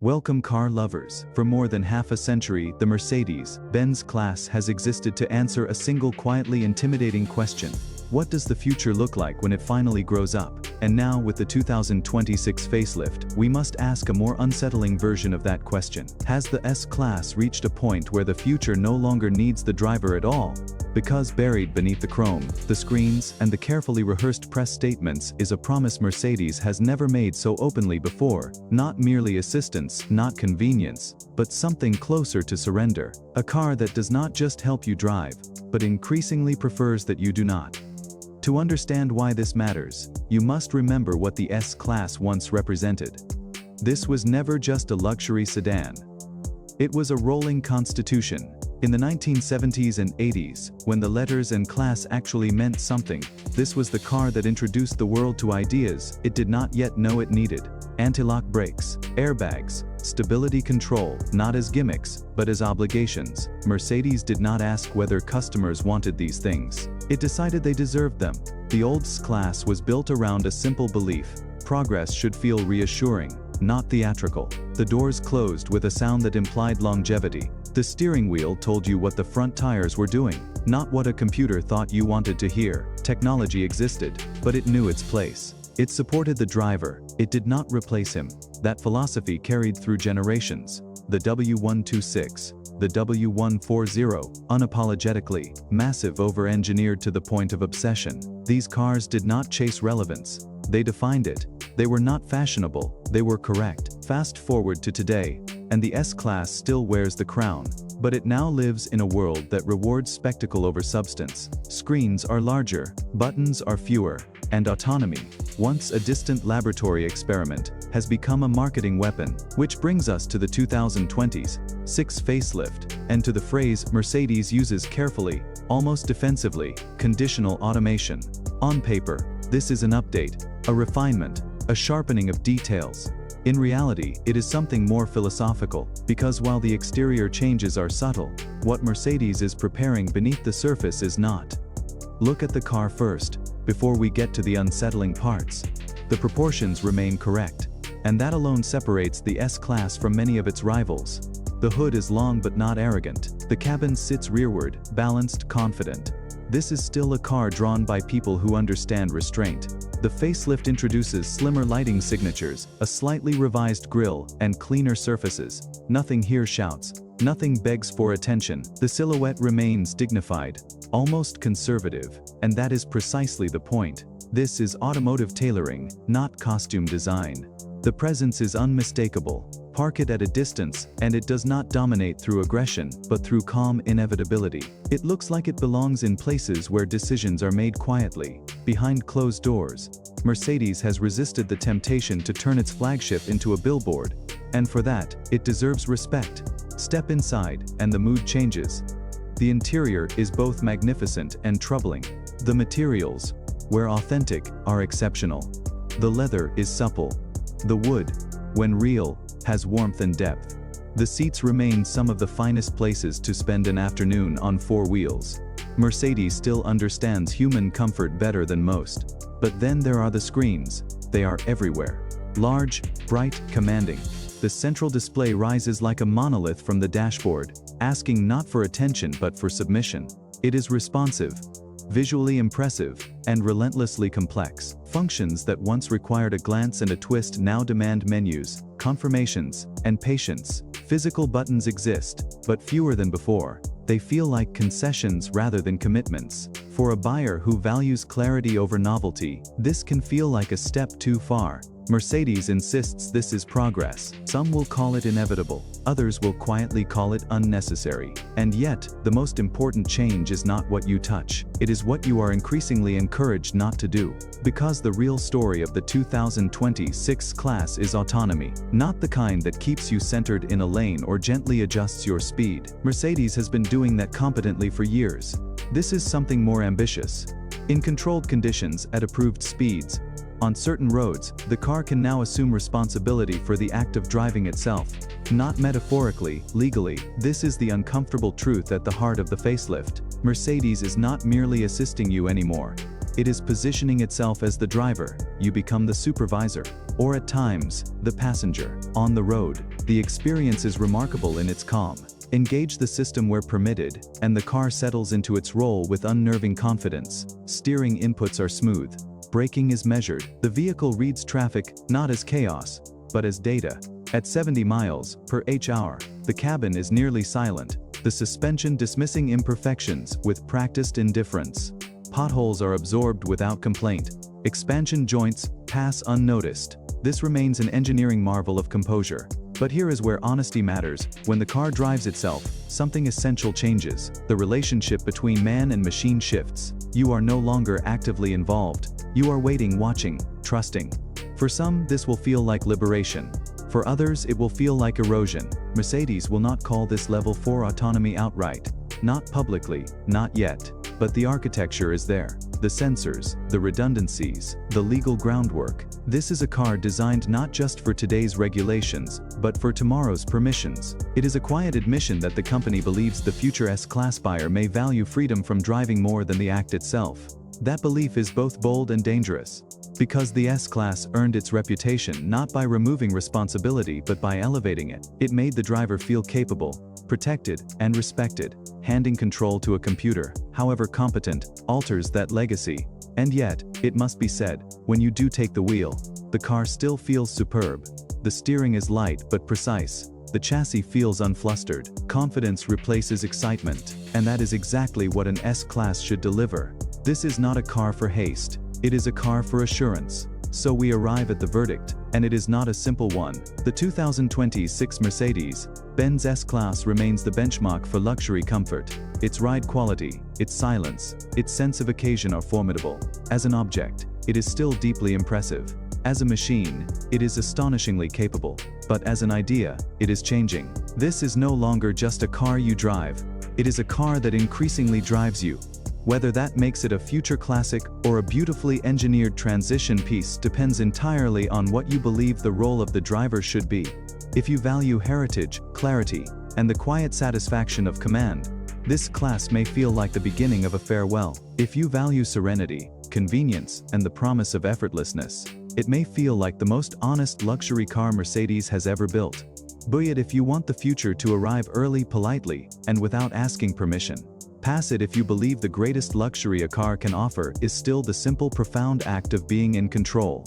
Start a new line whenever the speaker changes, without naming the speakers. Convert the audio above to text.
Welcome car lovers. For more than half a century, the Mercedes-Benz S-Class has existed to answer a single quietly intimidating question. What does the future look like when it finally grows up? And now, with the 2026 facelift, we must ask a more unsettling version of that question. Has the S-Class reached a point where the future no longer needs the driver at all? Because buried beneath the chrome, the screens, and the carefully rehearsed press statements is a promise Mercedes has never made so openly before. Not merely assistance, not convenience, but something closer to surrender. A car that does not just help you drive, but increasingly prefers that you do not. To understand why this matters, you must remember what the S-Class once represented. This was never just a luxury sedan. It was a rolling constitution. In the 1970s and 80s, when the letters and class actually meant something, this was the car that introduced the world to ideas it did not yet know it needed. Anti-lock brakes, airbags, stability control, not as gimmicks, but as obligations. Mercedes did not ask whether customers wanted these things. It decided they deserved them. The old S-Class was built around a simple belief: progress should feel reassuring, not theatrical. The doors closed with a sound that implied longevity. The steering wheel told you what the front tires were doing, not what a computer thought you wanted to hear. Technology existed, but it knew its place. It supported the driver, it did not replace him. That philosophy carried through generations. The W126, the W140, unapologetically, massive, over-engineered to the point of obsession. These cars did not chase relevance. They defined it. They were not fashionable, they were correct. Fast forward to today, and the S-Class still wears the crown, but it now lives in a world that rewards spectacle over substance. Screens are larger, buttons are fewer, and autonomy, once a distant laboratory experiment, has become a marketing weapon. Which brings us to the 2026 facelift, and to the phrase Mercedes uses carefully, almost defensively: conditional automation. On paper, this is an update, a refinement, a sharpening of details. In reality, it is something more philosophical, because while the exterior changes are subtle, what Mercedes is preparing beneath the surface is not. Look at the car first, before we get to the unsettling parts. The proportions remain correct, and that alone separates the S-Class from many of its rivals. The hood is long but not arrogant. The cabin sits rearward, balanced, confident. This is still a car drawn by people who understand restraint. The facelift introduces slimmer lighting signatures, a slightly revised grille, and cleaner surfaces. Nothing here shouts. Nothing begs for attention. The silhouette remains dignified, almost conservative, and that is precisely the point. This is automotive tailoring, not costume design. The presence is unmistakable. Park it at a distance, and it does not dominate through aggression, but through calm inevitability. It looks like it belongs in places where decisions are made quietly, behind closed doors. Mercedes has resisted the temptation to turn its flagship into a billboard, and for that, it deserves respect. Step inside, and the mood changes. The interior is both magnificent and troubling. The materials, where authentic, are exceptional. The leather is supple. The wood, when real, has warmth and depth. The seats remain some of the finest places to spend an afternoon on four wheels. Mercedes still understands human comfort better than most. But then there are the screens. They are everywhere. Large, bright, commanding. The central display rises like a monolith from the dashboard, asking not for attention but for submission. It is responsive, visually impressive, and relentlessly complex. Functions that once required a glance and a twist now demand menus, confirmations, and patience. Physical buttons exist, but fewer than before. They feel like concessions rather than commitments. For a buyer who values clarity over novelty, this can feel like a step too far. Mercedes insists this is progress. Some will call it inevitable, others will quietly call it unnecessary. And yet, the most important change is not what you touch. It is what you are increasingly encouraged not to do. Because the real story of the 2026 class is autonomy, not the kind that keeps you centered in a lane or gently adjusts your speed. Mercedes has been doing that competently for years. This is something more ambitious. In controlled conditions, at approved speeds, on certain roads, the car can now assume responsibility for the act of driving itself. Not metaphorically, legally. This is the uncomfortable truth at the heart of the facelift. Mercedes is not merely assisting you anymore. It is positioning itself as the driver, you become the supervisor, or at times, the passenger. On the road, the experience is remarkable in its calm. Engage the system where permitted, and the car settles into its role with unnerving confidence. Steering inputs are smooth. Braking is measured. The vehicle reads traffic, not as chaos, but as data. At 70 miles per hour, the cabin is nearly silent, the suspension dismissing imperfections with practiced indifference. Potholes are absorbed without complaint. Expansion joints pass unnoticed. This remains an engineering marvel of composure. But here is where honesty matters. When the car drives itself, something essential changes. The relationship between man and machine shifts. You are no longer actively involved. You are waiting, watching, trusting. For some, this will feel like liberation. For others, it will feel like erosion. Mercedes will not call this level 4 autonomy outright. Not publicly, not yet. But the architecture is there. The sensors, the redundancies, the legal groundwork. This is a car designed not just for today's regulations, but for tomorrow's permissions. It is a quiet admission that the company believes the future S-Class buyer may value freedom from driving more than the act itself. That belief is both bold and dangerous. Because the S-Class earned its reputation not by removing responsibility but by elevating it. It made the driver feel capable, protected, and respected. Handing control to a computer, however competent, alters that legacy. And yet, it must be said, when you do take the wheel, the car still feels superb. The steering is light but precise. The chassis feels unflustered. Confidence replaces excitement. And that is exactly what an S-Class should deliver. This is not a car for haste. It is a car for assurance. So we arrive at the verdict, and it is not a simple one. The 2026 Mercedes-Benz S-Class remains the benchmark for luxury comfort. Its ride quality, its silence, its sense of occasion are formidable. As an object, it is still deeply impressive. As a machine, it is astonishingly capable. But as an idea, it is changing. This is no longer just a car you drive. It is a car that increasingly drives you. Whether that makes it a future classic or a beautifully engineered transition piece depends entirely on what you believe the role of the driver should be. If you value heritage, clarity, and the quiet satisfaction of command, this class may feel like the beginning of a farewell. If you value serenity, convenience, and the promise of effortlessness, it may feel like the most honest luxury car Mercedes has ever built. But if you want the future to arrive early, politely, and without asking permission, pass it if you believe the greatest luxury a car can offer is still the simple, profound act of being in control.